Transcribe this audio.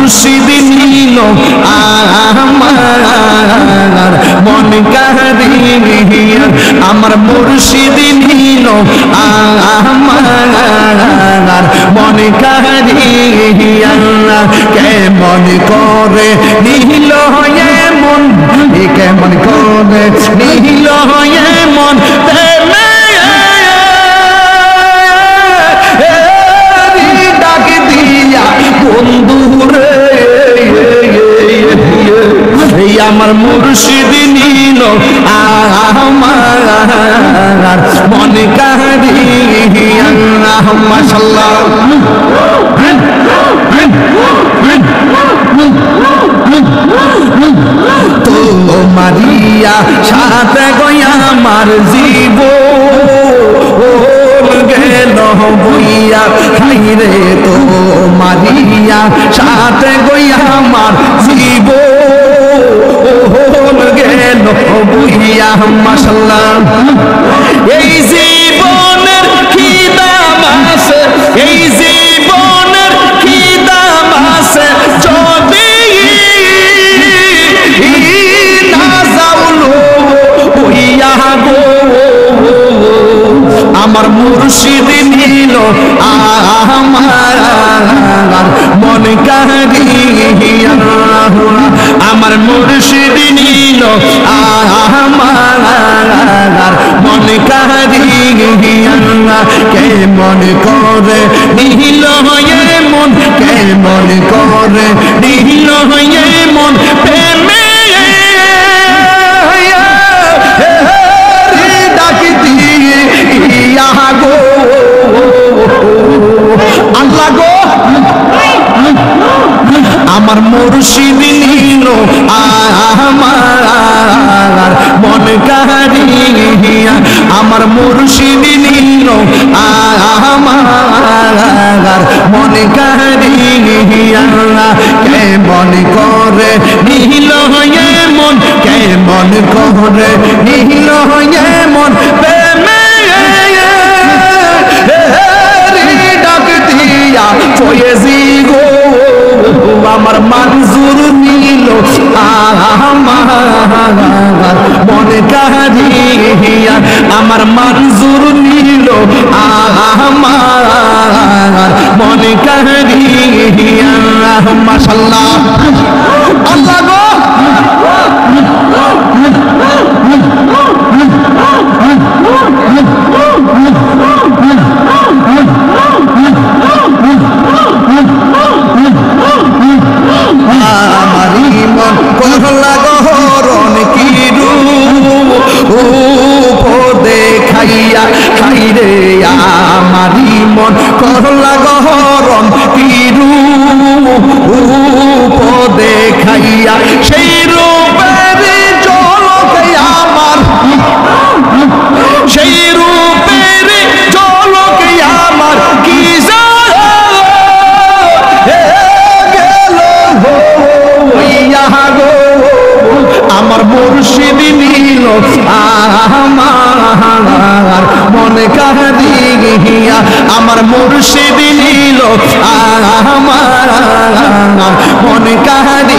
মুর্শিদ নিল আমার মন কারিয়া আমার মুর্শিদ নিল আমার মন কারিয়া কেমন করে নিল মন কেমন করে নিল মন ডাক দিয়া বন্ধুরে আমার মুর্শিদ নিল আমার মন কারিয়া মাশাআল্লাহ তো মারিয়া সাথে গয়া আমার জীবন গেল বইয়া খাইরে তো মারিয়া সাথে গয়া আমার জীবন গেল বইয়া মাশাআল্লাহ এই জীবনের কি দাম আছে এই জীবনের কি দাম আছে যদি আমার মুর্শিদ নিল আমার মন কারিয়া আমার মুর্শিদ নিল আমার মন কারিয়া কেমন করে নিল মন কেমন করে নিল মন প্রেমে আল্লাহ গো আমার মুর্শিদ নিল আমার মন কারিয়া আমার মুর্শিদ নিল আমার মন কারিয়া কেমন করে নিল মন কেমন করে নিল মন আমার মঞ্জুর নিল আমার মন কারিয়া আমার মঞ্জুর নিল আমার মন কারিয়া মাশাআল্লাহ আল্লাহ গো আমারি মন করলা গহরণ কি রূপ দেখাইয়া খাইরে আমারি মন করলা গহরণ কি রূপ দেখাইয়া সেই রূপের ঝলকে আমার সেই রূপের ঝলকে আমার কি আমার মুর্শিদ নিল আমার মন কারিয়া আমার মুর্শিদ নিল আমার মন কারিয়া